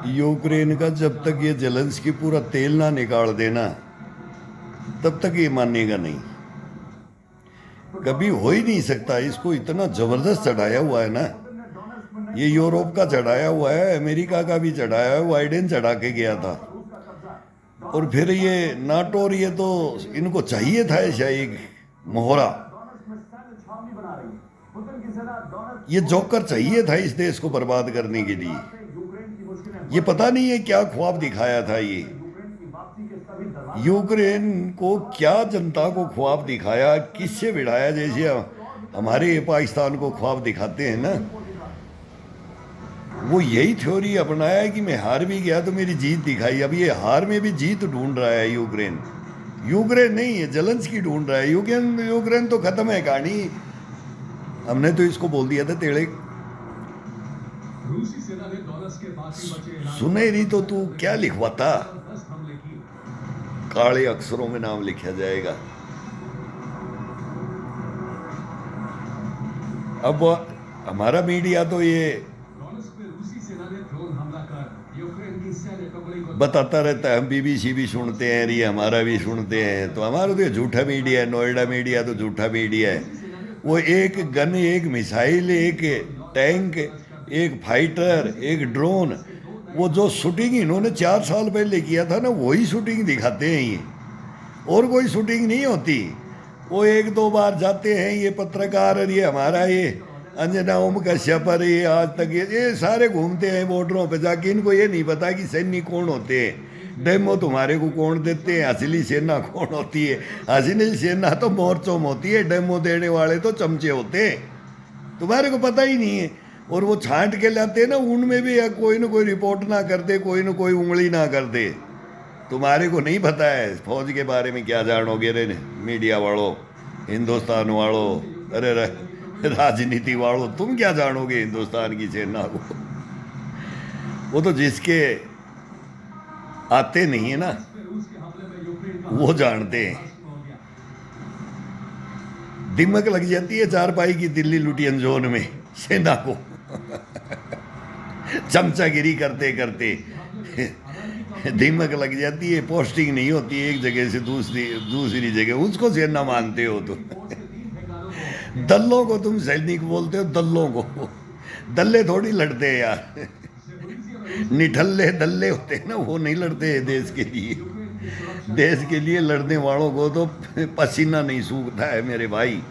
Ukraine का जब तक ये जेलेंस्की पूरा तेल ना निकाल देना तब तक ये मानेगा नहीं, कभी हो ही नहीं सकता। इसको इतना जबरदस्त चढ़ाया हुआ है ना, ये यूरोप का चढ़ाया हुआ है, अमेरिका का भी चढ़ाया है, बाइडेन चढ़ा के गया था। और फिर ये नाटो और ये तो इनको चाहिए था ऐसा एक मोहरा, ये जोकर चाहिए था इस देश को बर्बाद करने के लिए। ये पता नहीं है क्या ख्वाब दिखाया था ये यूक्रेन को, क्या जनता को ख्वाब दिखाया, किससे बिठाया, जैसे हमारे पाकिस्तान को ख्वाब दिखाते हैं ना, वो यही थ्योरी अपनाया कि मैं हार भी गया तो मेरी जीत दिखाई। अब ये हार में भी जीत ढूंढ रहा है यूक्रेन। यूक्रेन नहीं है, जेलेंस्की ढूंढ रहा है। यूक्रेन तो खत्म है कहानी। हमने तो इसको बोल दिया था टेढ़े। सुनहरी तो तू क्या लिखवाता, काले अक्षरों में नाम लिखा जाएगा। अब हमारा मीडिया तो ये बताता रहता है, हम बीबीसी भी सुनते हैं, ये हमारा भी सुनते हैं, तो हमारा तो ये झूठा मीडिया है। नोएडा मीडिया तो झूठा मीडिया है। वो एक गन, एक मिसाइल, एक टैंक, एक फाइटर, एक ड्रोन, वो जो शूटिंग इन्होंने 4 साल पहले किया था ना, वही शूटिंग दिखाते हैं ये, और कोई शूटिंग नहीं होती। वो 1-2 बार जाते हैं ये पत्रकार, और ये हमारा ये अंजना ओम कश्यप, पर ये आज तक ये सारे घूमते हैं बॉर्डरों पे जाके। इनको ये नहीं पता कि सैनिक कौन होते हैं, डेमो तुम्हारे को कौन देते हैं, असली सेना कौन होती है। असली सेना तो मोर्चों में होती है, डेमो देने वाले तो चमचे होते हैं, तुम्हारे को पता ही नहीं है। और वो छांट के लाते हैं ना, उनमें भी कोई ना कोई रिपोर्ट ना कर दे, कोई ना कोई उंगली ना कर दे। तुम्हारे को नहीं पता है फौज के बारे में, क्या जानोगे रे मीडिया वालों, हिंदुस्तान वालों, अरे राजनीति वालों, तुम क्या जानोगे हिंदुस्तान की सेना को। वो तो जिसके आते नहीं है ना, वो जानते हैं। दिमक लग जाती है चारपाई की दिल्ली लुटियन जोन में सेना को चमचागिरी करते करते दिमक लग जाती है, पोस्टिंग नहीं होती एक जगह से दूसरी जगह, उसको सेना मानते हो तुम। दल्लों को तुम सैनिक बोलते हो, दल्लों को। दल्ले थोड़ी लड़ते हैं यार, निठल्ले दल्ले होते हैं ना, वो नहीं लड़ते हैं देश के लिए। देश के लिए लड़ने वालों को तो पसीना नहीं सूखता है मेरे भाई।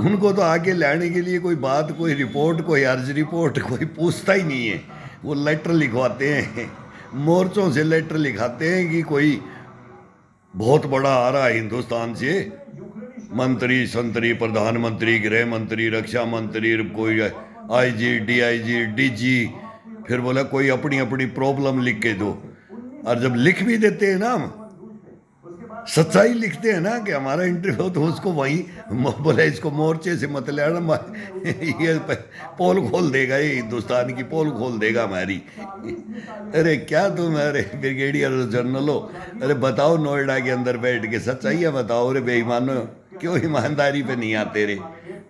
उनको तो आगे लाने के लिए कोई बात, कोई रिपोर्ट, कोई अर्ज रिपोर्ट कोई पूछता ही नहीं है। वो लेटर लिखवाते हैं, मोर्चों से लेटर लिखाते हैं कि कोई बहुत बड़ा आ रहा है हिंदुस्तान से, मंत्री संतरी, प्रधानमंत्री, गृह मंत्री, रक्षा मंत्री, कोई आईजी, डीआईजी, डीजी, फिर बोला कोई अपनी अपनी प्रॉब्लम लिख के दो। और जब लिख भी देते हैं ना, सच्चाई लिखते हैं ना कि हमारा इंटरव्यू, तो उसको वहीं बोला इसको मोर्चे से मत लेना, ये पोल खोल देगा, ये हिंदुस्तान की पोल खोल देगा हमारी। अरे क्या तुम, अरे ब्रिगेडियर जनरल हो, अरे बताओ नोएडा के अंदर बैठ के सच्चाइयाँ बताओ रे बेईमानो, क्यों ईमानदारी पे नहीं आते रे,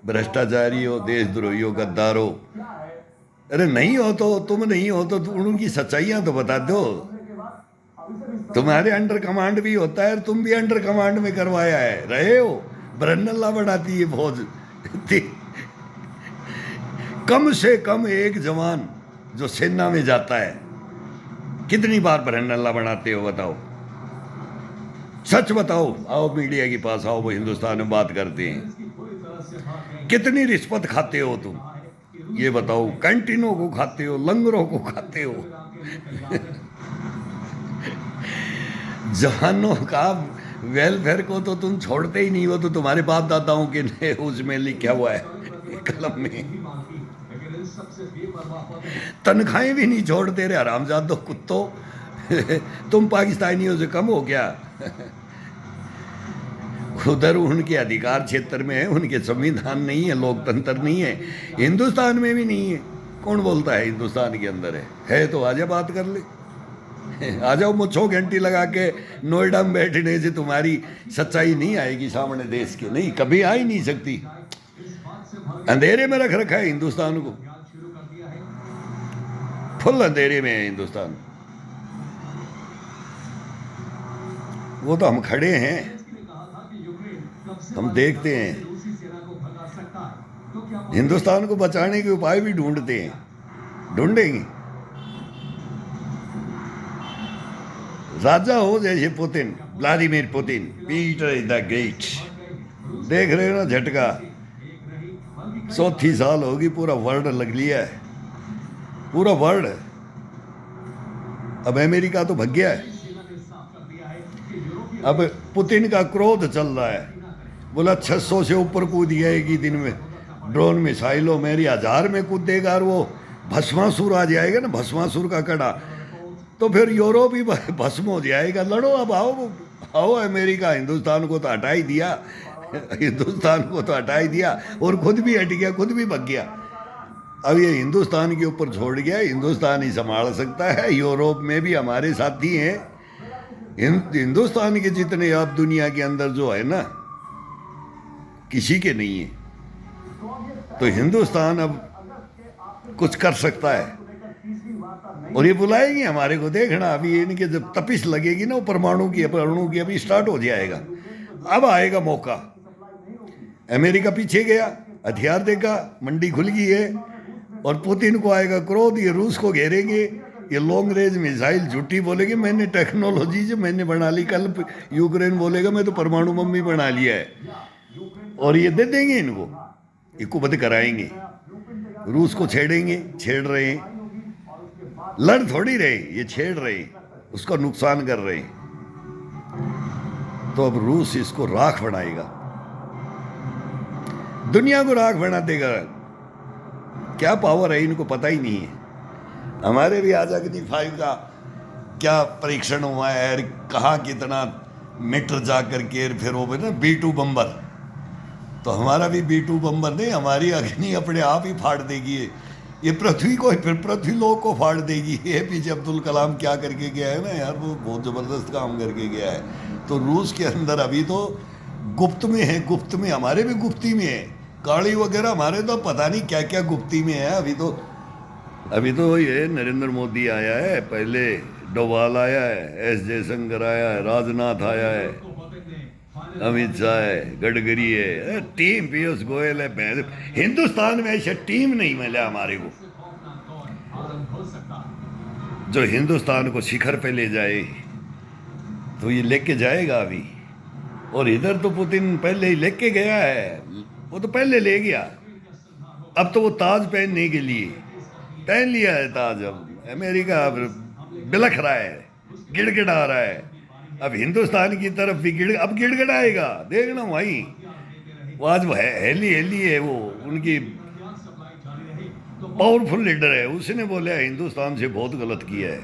भ्रष्टाचारी हो, देशद्रोही हो, गद्दार हो। अरे नहीं हो तो, तुम नहीं हो तो उनकी सच्चाइयाँ तो बता दो। तुम्हारे अंडर कमांड भी होता है, तुम भी अंडर कमांड में करवाया है, रहे हो। ब्रनल्ला बनाती है फौज। कम से कम एक जवान जो सेना में जाता है, कितनी बार ब्रनल्ला बनाते हो बताओ, सच बताओ। आओ मीडिया के पास आओ, वो हिंदुस्तान में बात करते हैं। कितनी रिश्वत खाते हो तुम, ये बताओ। कैंटीनों को खाते हो, लंगरों को खाते हो। जवानों का वेलफेयर को तो तुम छोड़ते ही नहीं हो, तो तुम्हारे बाप दादाओं के उसमें लिखा हुआ है कलम में। तनख्वाहें भी नहीं छोड़ते रे हरामजादो कुत्तों। तुम पाकिस्तानियों से कम हो क्या? उधर उनके अधिकार क्षेत्र में है, उनके संविधान नहीं है, लोकतंत्र नहीं है, हिंदुस्तान में भी नहीं है। कौन बोलता है हिंदुस्तान के अंदर है तो आजा बात कर ले। आ जाओ, मुझो घंटी लगा के नोएडा में बैठने से तुम्हारी सच्चाई नहीं आएगी सामने देश के, नहीं, कभी आ ही नहीं सकती। अंधेरे में रख रखा है हिंदुस्तान को, फुल अंधेरे में है हिंदुस्तान। वो तो हम खड़े हैं, हम देखते हैं, हिंदुस्तान को बचाने के उपाय भी ढूंढते हैं, ढूंढेंगे। राजा हो जैसे Putin, Vladimir Putin, Peter the great, देख रहे हो ना झटका, 104 साल होगी, पूरा वर्ल्ड लग लिया है, पूरा वर्ल्ड। अब अमेरिका तो भग गया है, अब पुतिन का क्रोध चल रहा है, बोला 600 से ऊपर कूद जाएगी दिन में ड्रोन मिसाइलों, मेरी 1000 में कूदेगा और वो भस्मासुर आ जाएगा ना, भस्मासुर का कड़ा, तो फिर यूरोप ही भस्म हो जाएगा। लड़ो अब, आओ आओ, अमेरिका हिंदुस्तान को तो हटा ही दिया, हिंदुस्तान को तो हटा ही दिया और खुद भी हट गया, खुद भी भग गया। अब ये हिंदुस्तान के ऊपर छोड़ गया, हिंदुस्तान ही संभाल सकता है। यूरोप में भी हमारे साथी हैं, हिंदुस्तान के जितने आप दुनिया के अंदर जो है ना, किसी के नहीं है। तो हिंदुस्तान अब कुछ कर सकता है और ये बुलाएंगे हमारे को, देखना अभी इनके जब तपिश लगेगी ना, वो परमाणु की अभी स्टार्ट हो जाएगा। अब आएगा मौका, अमेरिका पीछे गया, हथियार देगा, मंडी खुल गई है, और पुतिन को आएगा क्रोध, ये रूस को घेरेंगे, ये लॉन्ग रेंज मिसाइल झूठी बोलेगी मैंने टेक्नोलॉजी जो मैंने बना ली, कल यूक्रेन बोलेगा मैं तो परमाणु बम भी बना लिया है, और ये दे देंगे इनको, इनको बंद कराएंगे। रूस को छेड़ेंगे, छेड़ रहे हैं, लड़ थोड़ी रहे, ये छेड़ रहे हैं, उसका नुकसान कर रहे हैं। तो अब रूस इसको राख बनाएगा, दुनिया को राख बना देगा। क्या पावर है इनको पता ही नहीं है। हमारे भी आज अग्नि 5 का क्या परीक्षण हुआ है, कहाँ कितना मीटर जा करके, फिर वो ना B2 बम्बर, तो हमारा भी B2 बम्बर नहीं, हमारी अग्नि अपने आप ही फाड़ देगी ये पृथ्वी को, फिर पृथ्वी लोक को फाड़ देगी। APJ अब्दुल कलाम क्या करके गया है ना यार, वो बहुत ज़बरदस्त काम करके गया है। तो रूस के अंदर अभी तो गुप्त में है, गुप्त में, हमारे भी गुप्ती में है, काली वगैरह हमारे तो पता नहीं क्या क्या गुप्ती में है। अभी तो ये नरेंद्र मोदी आया है, पहले डोभाल आया है, S जयशंकर आया है, राजनाथ आया है, अमित शाह है, गडकरी है, टीम पीयूष गोयल है। हिंदुस्तान में ऐसा टीम नहीं मिला हमारे को जो हिंदुस्तान को शिखर पे ले जाए, तो ये लेके जाएगा अभी। और इधर तो पुतिन पहले ही लेके गया है, वो तो पहले ले गया, अब तो वो ताज पहनने के लिए पहन लिया है ताज। अब अमेरिका अब बिलख रहा है, गिड़गिड़ा रहा है, अब हिंदुस्तान की तरफ भी अब गिड़गिड़ाएगा, देखना वहीं। वो आज वो हेली है, वो उनकी पावरफुल लीडर है, उसने बोला हिंदुस्तान से बहुत गलत किया है।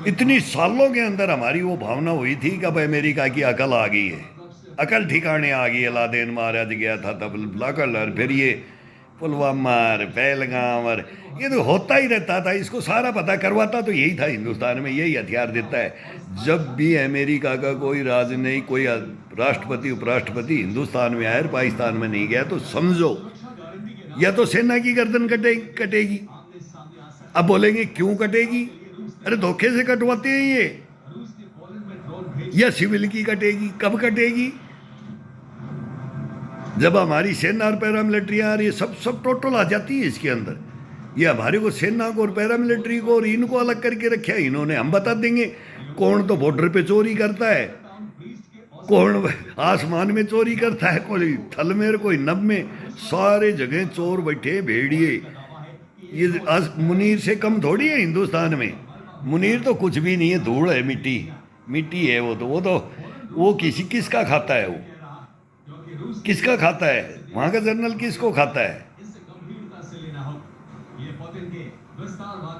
इतनी सालों के अंदर हमारी वो भावना हुई थी कि अब अमेरिका की अकल आ गई है, अकल ठिकाने आ गई है। लादेन मारा गया था तब लाकर, फिर ये पुलवामा, पहलगाम, और ये तो होता ही रहता था, इसको सारा पता करवाता तो यही था, हिंदुस्तान में यही हथियार देता है। जब भी अमेरिका का कोई राजनयिक, कोई राष्ट्रपति उपराष्ट्रपति हिंदुस्तान में आया, पाकिस्तान में नहीं गया, तो समझो या तो सेना की गर्दन कटेगी। अब बोलेंगे क्यों कटेगी, अरे धोखे से कटवाते हैं ये, या सिविल की कटेगी। कब कटेगी, जब हमारी सेना और पैरामिलिट्री आ रही है, सब टोटल आ जाती है इसके अंदर। ये हमारे को सेना को और पैरामिलिट्री को और इनको अलग करके रखा है इन्होंने। हम बता देंगे कौन तो बॉर्डर पे चोरी करता है, कौन आसमान में चोरी करता है, कोई थल में, कोई नभ में, सारे जगह चोर बैठे भेड़िए। ये आज मुनीर से कम थोड़ी है हिंदुस्तान में, मुनीर तो कुछ भी नहीं है, धूल है, मिट्टी है। वो किसका खाता है, वो किसका खाता है, वहां का जनरल किसको खाता है,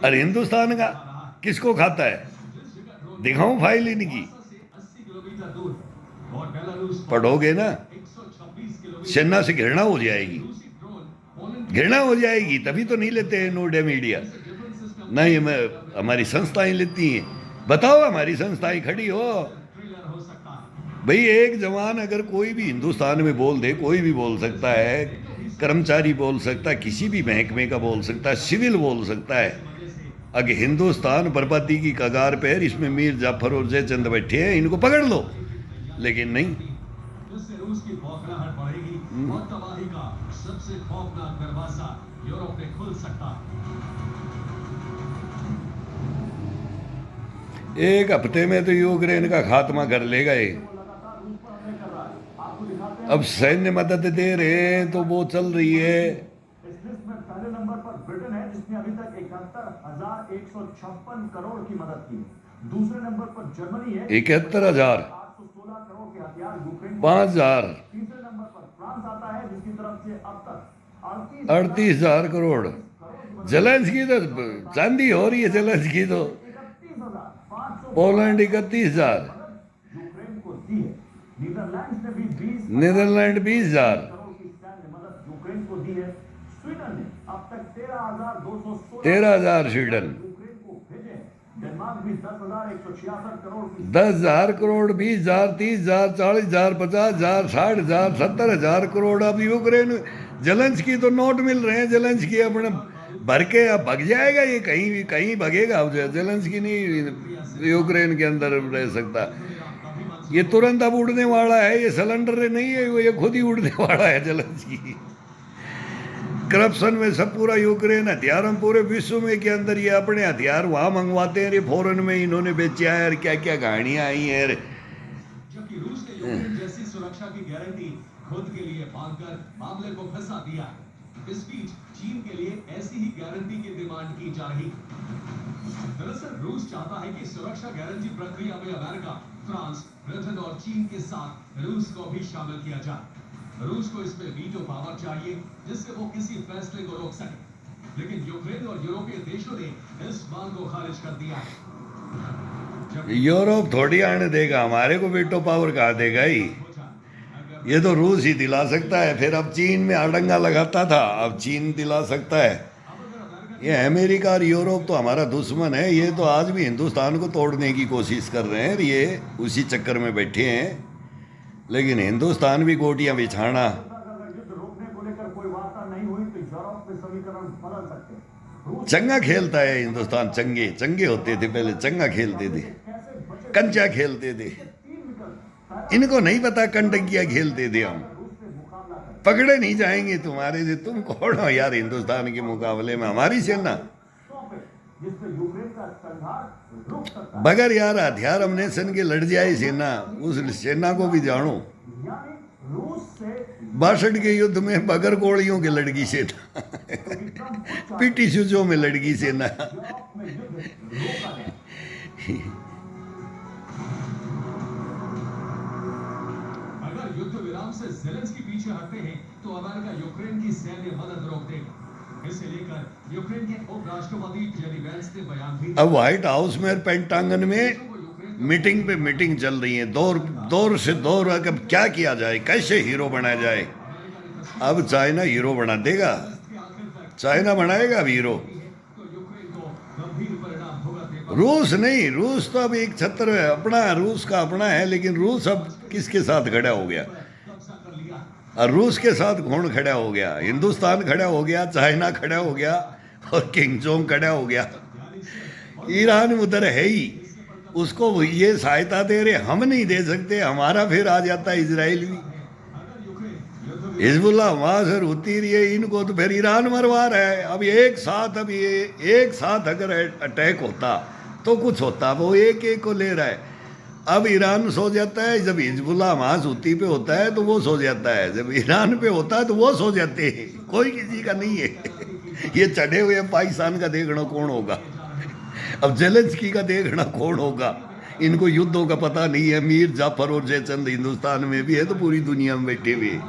अरे हिंदुस्तान का किसको खाता है, दिखाऊं फाइल इनकी, पढ़ोगे ना, सेना से घृणा हो जाएगी, तभी तो नहीं लेते हैं नोएडा मीडिया, नहीं हमारी संस्थाएं लेती हैं। बताओ हमारी संस्थाएं खड़ी हो, भाई एक जवान अगर कोई भी हिंदुस्तान में बोल दे, कोई भी बोल सकता है, कर्मचारी बोल सकता है, किसी भी महकमे का बोल सकता है, सिविल बोल सकता है, अगर हिंदुस्तान बर्बादी की कगार पे है, इसमें मीर जाफर और जयचंद बैठे हैं, इनको पकड़ लो। लेकिन नहीं। इससे रूस की बौखलाहट बढ़ेगी और तबाही का सबसे खौफनाक दरवाजा यूरोप में खुल सकता है। एक हफ्ते में तो यूक्रेन का खात्मा कर लेगा ये। अब सैन्य मदद दे रहे हैं तो वो चल रही है। इस लिस्ट में पहले नंबर पर ब्रिटेन है, जिसने अभी तक 71,156 करोड़ की मदद की। दूसरे नंबर पर जर्मनी है, 71,000, 816 करोड़ के हथियार यूक्रेन को। 5,000, तीसरे नंबर पर फ्रांस आता है, जिसकी तरफ से अब तक 38,000 करोड़। जेलेंस्की तो चांदी हो रही है, जेलेंस्की तो। 31,500 पोलैंड 31,000, यूक्रेन को दी है। नीदरलैंड्स ने भी 20 नीदरलैंड 20,000, करोड़ की सैन्य मदद यूक्रेन को दी है। स्वीडन ने अब तक 13,216 13,000 स्वीडन, यूक्रेन को भेजे। डेनमार्क भी 10,166 करोड़ की 10,000 करोड़, 20,000, 30,000, 40,000, 50,000, 60,000, 70,000 करोड़। अब यूक्रेन जेलेंस्की तो नोट मिल रहे हैं, जेलेंस्की अपने भर के अब भग जाएगा, ये कहीं भी कहीं भगेगा। अब जेलेंस्की नहीं यूक्रेन के अंदर रह सकता, ये तुरंत अब उड़ने वाला है, ये सिलेंडर नहीं है, ये खुद ही उड़ने वाला है जेलेंस्की। करप्शन में सब पूरा यूक्रेन हथियारों पूरे विश्व में के अंदर ये अपने हथियार वहां मंगवाते हैं, ये फॉरेन में इन्होंने बेचा है, और क्या क्या कहानियां आई हैं। जबकि रूस ने यूक्रेन जैसी सुरक्षा की गारंटी खुद के लिए मांगकर मामले को फंसा दिया है। इस बीच चीन के लिए ऐसी ही गारंटी की डिमांड की जा रही है। दरअसल रूस चाहता है कि सुरक्षा गारंटी प्रक्रिया में अमेरिका, फ्रांस, ब्रिटेन और चीन के साथ रूस को भी शामिल किया जाए। रूस को इसमें वीटो पावर चाहिए, जिससे वो किसी फैसले को रोक सके। लेकिन यूक्रेन और यूरोपीय देशों ने इस मांग को खारिज कर दिया है। यूरोप थोड़ी आने देगा, हमारे को वीटो पावर कहाँ देगा ही, ये तो रूस ही दिला सकता है। फिर अब चीन में अड़ंगा लगाता था, अब चीन दिला सकता है। ये अमेरिका और यूरोप तो हमारा दुश्मन है, ये तो आज भी हिंदुस्तान को तोड़ने की कोशिश कर रहे हैं, ये उसी चक्कर में बैठे हैं। लेकिन हिंदुस्तान भी गोटियां बिछाना। अगर युद्ध रोकने को लेकर कोई वार्ता नहीं हुई तो यूरोप में समीकरण बदल सकते हैं। चंगा खेलता है हिंदुस्तान, चंगे चंगे होते थे पहले, चंगा खेलते थे, कंचा खेलते थे। इनको नहीं पता कंटकिया खेलते थे हम, पकड़े नहीं जाएंगे तुम्हारे से, तुम कौन हो यार हिंदुस्तान के मुकाबले में, हमारी सेना। जिससे यूक्रेन का संघार रुक सकता है। बगैर यार हथियार हमनेशन के लड़ जाए सेना, उस सेना को भी जानो। यानी रूस से 62 के युद्ध में बगैर गोलियों के लड़की सेना, पीटी सूजों में लड़की सेना। यूरोप में युद्ध रोका जाए। अगर युद्ध विराम से ज़ेलेंस्की पीछे हटते हैं तो अमेरिका यूक्रेन की सैन्य मदद रोक देगा। इसे लेकर यूक्रेन के उपराष्ट्रपति जेडी वेंस ने बयान भी अब व्हाइट हाउस में पेंटागन में मीटिंग पे मीटिंग चल रही है, दौर से दौर। अब क्या किया जाए, कैसे हीरो बनाया जाए। अब चाइना हीरो बना देगा, चाइना बनाएगा अब हीरो, तो यूक्रेन को गंभीर परिणाम भुगतने पर रूस नहीं। रूस तो अब एक छत्र है अपना, रूस का अपना है, लेकिन रूस अब किसके साथ खड़ा हो गया, कब्जा कर लिया। और रूस के साथ कौन खड़ा हो गया, हिंदुस्तान खड़ा हो गया, चाइना खड़ा हो गया, और किंग जोंग खड़ा हो गया। ईरान उधर है ही, उसको ये सहायता दे रहे, हम नहीं दे सकते, हमारा फिर आ जाता है इजराइल भी। अगर यूक्रेन युद्ध हिजबुल्ला वहां से होती रही है, इनको तो फिर ईरान मरवा रहा है। अब एक साथ, अब ये एक साथ अगर अटैक होता तो कुछ होता, वो एक एक को ले रहा है। अब ईरान सो जाता है, जब हिजबुल्ला हमास हुती पे होता है तो वो सो जाता है, जब ईरान पे होता है तो वो सो जाते हैं, कोई किसी का नहीं है। ये चढ़े हुए पाकिस्तान का देखना कौन होगा, अब जेलेंस्की का देखना कौन होगा। इनको युद्धों का पता नहीं है, मीर जाफर और जयचंद हिंदुस्तान में भी है तो पूरी दुनिया में बैठे हुए,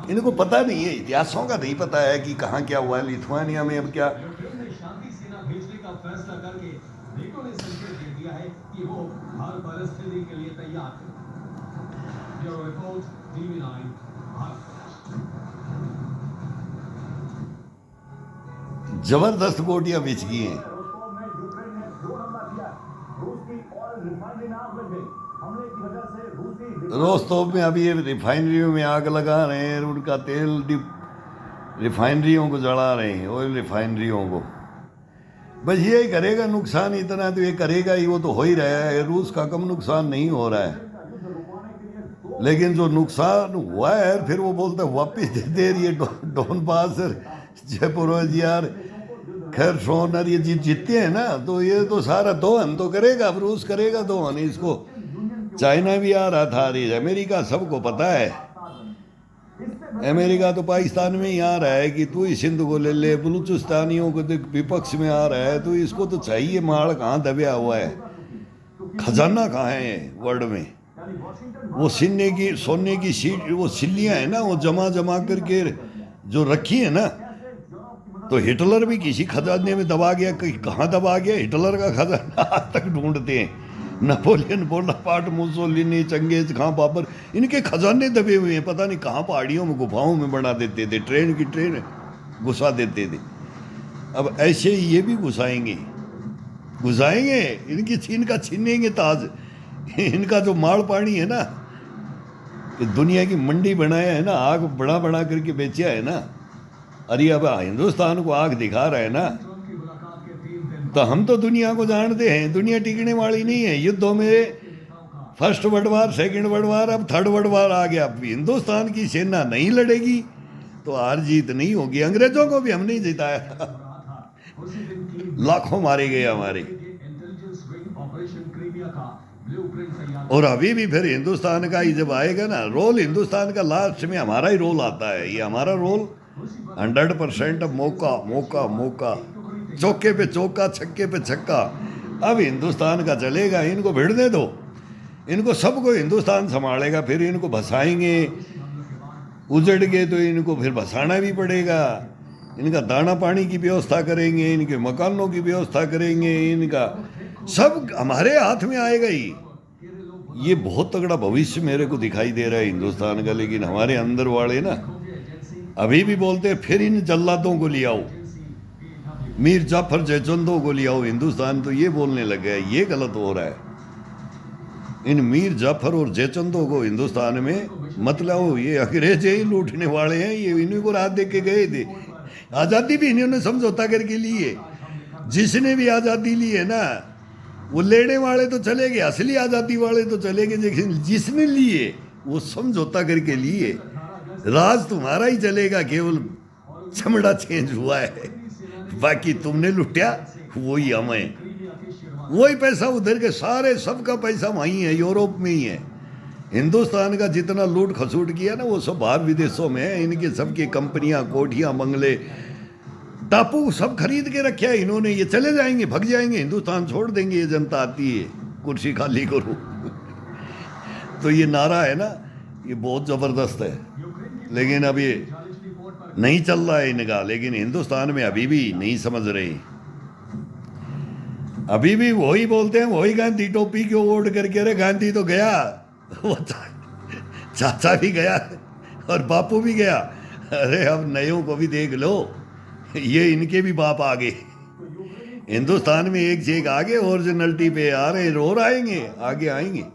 इनको पता नहीं है, इतिहासों का नहीं पता है कि कहाँ क्या हुआ। लिथुआनिया में अब क्या, यूक्रेन ने शांति सेना भेजने का फैसला करके नेटो ने संकेत दे दिया है कि वो हर परिस्थिति के लिए तैयार है। Bureau report, TV9 Bharat. जबरदस्त गोटियां बिछ गई हैं। रोस्टोव में यूक्रेन ने ड्रोन हमला किया। रूस की ऑयल रिफाइनरी में आग लग गई। हमले की वजह से रूसी रोस्तोव में अभी ये रिफाइनरियों में आग लगा रहे हैं, उनका तेल रिफाइनरियों को जला रहे हैं, ऑयल रिफाइनरियों को। बस यही करेगा नुकसान, इतना तो ये करेगा ही, वो तो हो ही रहा है। रूस का कम नुकसान नहीं हो रहा है, लेकिन जो नुकसान हुआ है फिर वो बोलता है वापिस दे दे रही है। डोनबास जयपुर यार खैर सोनर ये जीतते हैं ना, तो ये तो सारा दोहन तो करेगा, अब रूस करेगा दोहन इसको। चाइना भी आ रहा था, अमेरिका सबको पता है, अमेरिका तो पाकिस्तान में ही आ रहा है कि तू ही सिंध को ले ले, बलूचिस्तानियों को विपक्ष में आ रहा है, तो इसको तो चाहिए माल कहाँ दबया हुआ है, खजाना कहाँ है वर्ल्ड में। वो सोने की सीट वो सिल्लियाँ हैं ना, वो जमा करके जो रखी है ना, तो हिटलर भी किसी खजाने में दबा गया, कहाँ दबा गया हिटलर का खजाना आज तक ढूंढते हैं। नेपोलियन बोनापार्ट, मुसोलिनी, चंगेज खां, बाबर, इनके खजाने दबे हुए हैं, पता नहीं कहाँ पहाड़ियों में गुफाओं में बना देते थे, ट्रेन की ट्रेन घुसा देते थे। अब ऐसे ही ये भी घुसाएंगे, इनका छीनेंगे ताज। इनका जो माल पानी है ना, दुनिया की मंडी बनाया है ना, आग बना करके बेचा है ना, अरे अब हिंदुस्तान को आग दिखा रहा है ना, तो हम तो दुनिया को जानते हैं, दुनिया टिकने वाली नहीं है। युद्धों में first world war, second world war, अब थर्ड वर्ल्ड वार आ गया। अब हिंदुस्तान की सेना नहीं लड़ेगी तो हार जीत नहीं होगी। अंग्रेजों को भी हम नहीं जिताया, लाखों मारे गए हमारे। और अभी भी फिर हिंदुस्तान का ही जब आएगा ना रोल, हिंदुस्तान का लास्ट में हमारा ही रोल आता है। ये हमारा रोल 100% मौका, चौके पे चौका, छक्के पे छक्का। अब हिंदुस्तान का चलेगा, इनको भिड़ने दो, इनको सबको हिंदुस्तान संभालेगा। फिर इनको भसाएंगे, उजड़ गए तो इनको फिर भसाना भी पड़ेगा। इनका दाना पानी की व्यवस्था करेंगे, इनके मकानों की व्यवस्था करेंगे, इनका सब हमारे हाथ में आएगा ही। ये बहुत तगड़ा भविष्य मेरे को दिखाई दे रहा है हिंदुस्तान का। लेकिन हमारे अंदर वाले ना अभी भी बोलते हैं फिर इन जल्लादों को ले आओ, मीर जाफर जयचंदों को ले आओ हिंदुस्तान, तो ये बोलने लगे। ये गलत हो रहा है। इन मीर जाफर और जयचंदों को हिंदुस्तान में मतलब ये अंग्रेज ही लूटने वाले हैं, ये इन्हीं को रात दे के गए थे। आज़ादी भी इन्होंने समझौता करके ली है। जिसने भी आज़ादी ली है ना, वो लेने वाले तो चले गए, असली आज़ादी वाले तो चले गए, लेकिन जिसने लिए वो समझौता करके लिए। राज तुम्हारा ही चलेगा, केवल चमड़ा चेंज हुआ है, बाकी तुमने लुटिया वही हमें, वही पैसा उधर के सारे, सबका पैसा वहीं है, यूरोप में ही है। हिंदुस्तान का जितना लूट खसूट किया ना, वो सब बाहर विदेशों में है। इनके सबकी कंपनियां, कोठियां, बंगले, टापू सब खरीद के रखे है इन्होंने। ये चले जाएंगे, भग जाएंगे, हिंदुस्तान छोड़ देंगे। ये जनता आती है कुर्सी खाली करो। तो ये नारा है ना, ये बहुत ज़बरदस्त है, लेकिन अब ये नहीं चल रहा है इनका। लेकिन हिंदुस्तान में अभी भी नहीं समझ रहे, अभी भी वही बोलते हैं, वही गांधी टोपी क्यों ओढ़ करके। अरे गांधी तो गया, वो चाचा भी गया और बापू भी गया। अरे अब नयों को भी देख लो, ये इनके भी बाप आ गए। हिंदुस्तान में एक से एक आगे ओरिजिनलिटी पे आ रहे, और आएंगे, आगे आएंगे।